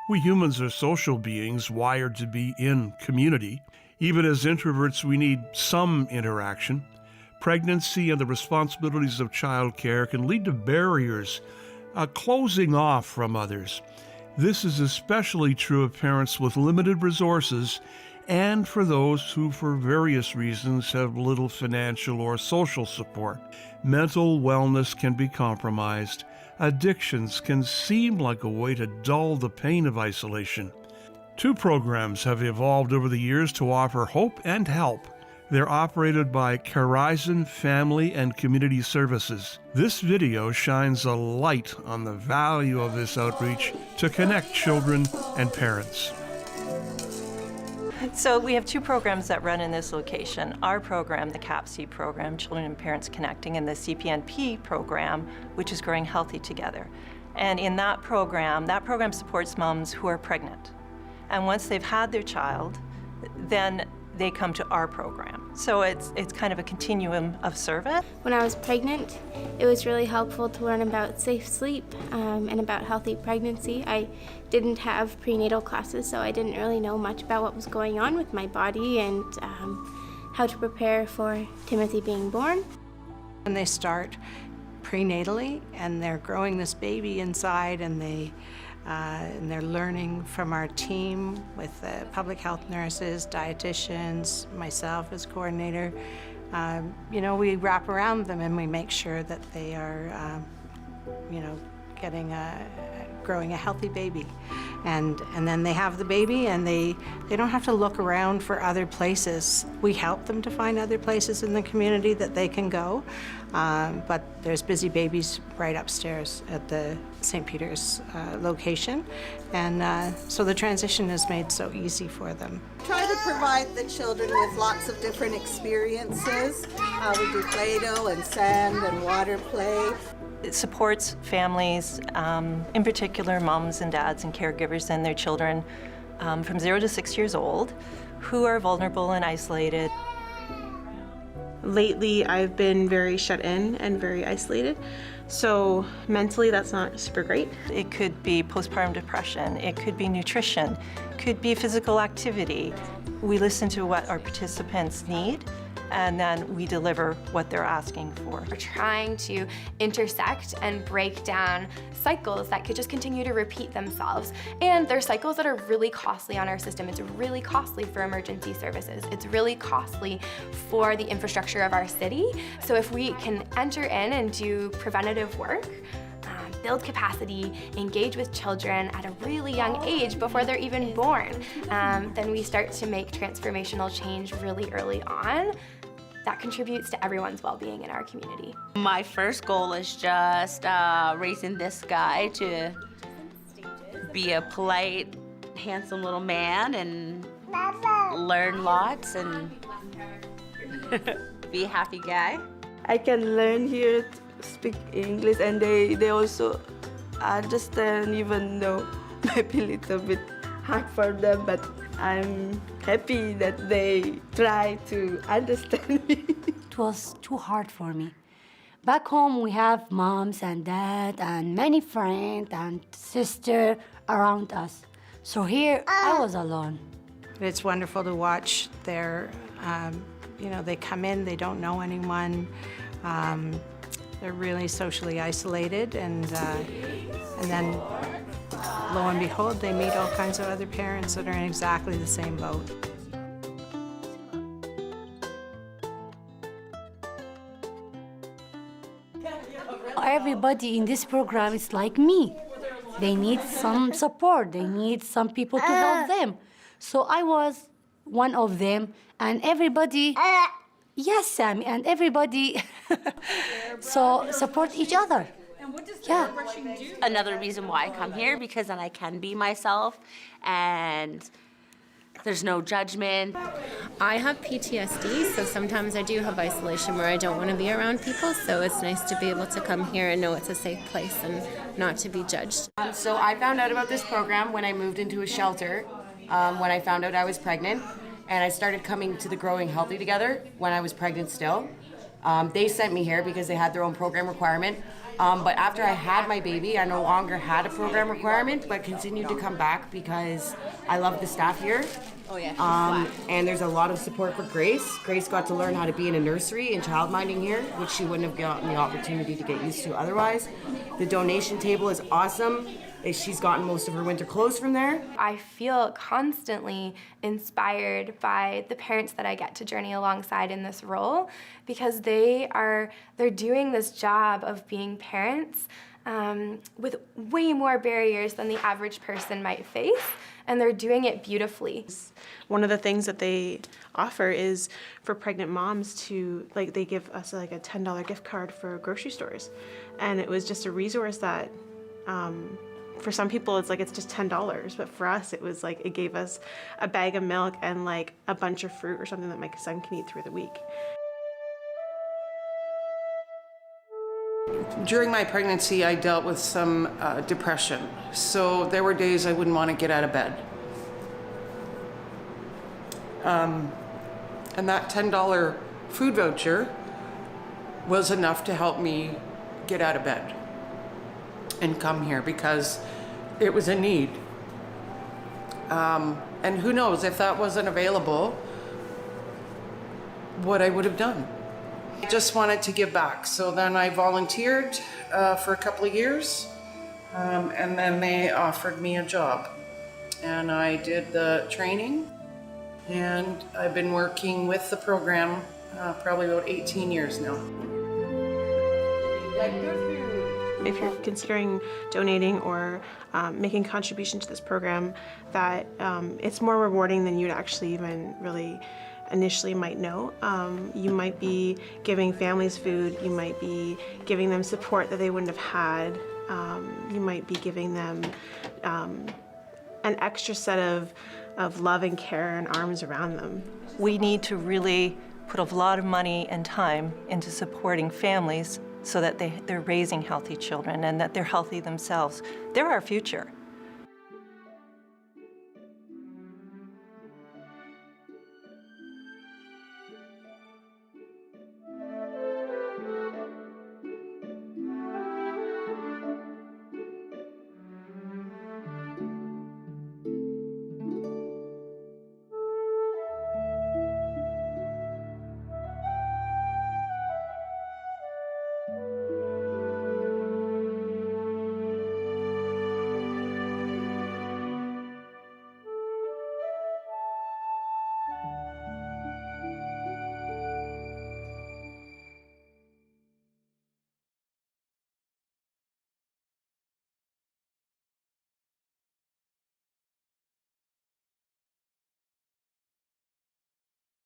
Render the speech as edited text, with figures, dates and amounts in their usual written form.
We humans are social beings wired to be in community. Even as introverts, we need some interaction. Pregnancy and the responsibilities of childcare can lead to barriers, closing off from others. This is especially true of parents with limited resources and for those who, for various reasons, have little financial or social support. Mental wellness can be compromised. Addictions can seem like a way to dull the pain of isolation. Two programs have evolved over the years to offer hope and help. They're operated by Carizon Family and Community Services. This video shines a light on the value of this outreach to connect children and parents. So we have two programs that run in this location. Our program, the CAPC program, Children and Parents Connecting, and the CPNP program, which is Growing Healthy Together. And in that program supports moms who are pregnant. And once they've had their child, then they come to our program. So it's kind of a continuum of service. When I was pregnant, it was really helpful to learn about safe sleep and about healthy pregnancy. I didn't have prenatal classes, so I didn't really know much about what was going on with my body and how to prepare for Timothy being born. When they start prenatally and they're growing this baby inside and they're learning from our team with the public health nurses, dietitians, myself as coordinator. We wrap around them and we make sure that they are, growing a healthy baby. And then they have the baby and they don't have to look around for other places. We help them to find other places in the community that they can go. But there's busy babies right upstairs at the St. Peter's location. And so the transition is made so easy for them. Try to provide the children with lots of different experiences. We do Play-Doh and sand and water play. It supports families, in particular moms and dads and caregivers and their children from 0 to 6 years old who are vulnerable and isolated. Lately, I've been very shut in and very isolated, so mentally that's not super great. It could be postpartum depression, it could be nutrition, it could be physical activity. We listen to what our participants need, and then we deliver what they're asking for. We're trying to intersect and break down cycles that could just continue to repeat themselves. And they're cycles that are really costly on our system. It's really costly for emergency services. It's really costly for the infrastructure of our city. So if we can enter in and do preventative work, build capacity, engage with children at a really young age before they're even born, then we start to make transformational change really early on. That contributes to everyone's well-being in our community. My first goal is just raising this guy to be a polite, handsome little man and learn lots and be a happy guy. I can learn here to speak English, and they also understand, even though maybe a little bit hard for them, but I'm happy that they try to understand me. It was too hard for me. Back home, we have moms and dad and many friends and sister around us. So here, I was alone. It's wonderful to watch their, they come in, they don't know anyone. They're really socially isolated, and then lo and behold, they meet all kinds of other parents that are in exactly the same boat. Everybody in this program is like me. They need some support. They need some people to help them. So I was one of them, and everybody, yes, Sammy, and everybody so support each other. And what does the brushing do? Another reason why I come here, because then I can be myself and there's no judgment. I have PTSD, so sometimes I do have isolation where I don't want to be around people, so it's nice to be able to come here and know it's a safe place and not to be judged. So I found out about this program when I moved into a shelter, when I found out I was pregnant, and I started coming to the Growing Healthy Together when I was pregnant still. They sent me here because they had their own program requirement. But after I had my baby, I no longer had a program requirement, but continued to come back because I love the staff here. Oh yeah. And there's a lot of support for Grace. Grace got to learn how to be in a nursery and childminding here, which she wouldn't have gotten the opportunity to get used to otherwise. The donation table is awesome. She's gotten most of her winter clothes from there. I feel constantly inspired by the parents that I get to journey alongside in this role, because they're doing this job of being parents with way more barriers than the average person might face, and they're doing it beautifully. One of the things that they offer is for pregnant moms to, like, they give us like a $10 gift card for grocery stores, and it was just a resource that for some people it's like it's just $10, but for us it was like it gave us a bag of milk and like a bunch of fruit or something that my son can eat through the week. During my pregnancy, I dealt with some depression, so there were days I wouldn't want to get out of bed. And that $10 food voucher was enough to help me get out of bed and come here because it was a need. And who knows, if that wasn't available, what I would have done. I just wanted to give back. So then I volunteered for a couple of years, and then they offered me a job. And I did the training, and I've been working with the program probably about 18 years now. If you're considering donating or making contribution to this program, that it's more rewarding than you'd actually even really initially might know. You might be giving families food, you might be giving them support that they wouldn't have had, you might be giving them an extra set of love and care and arms around them. We need to really put a lot of money and time into supporting families so that they're raising healthy children and that they're healthy themselves. They're our future.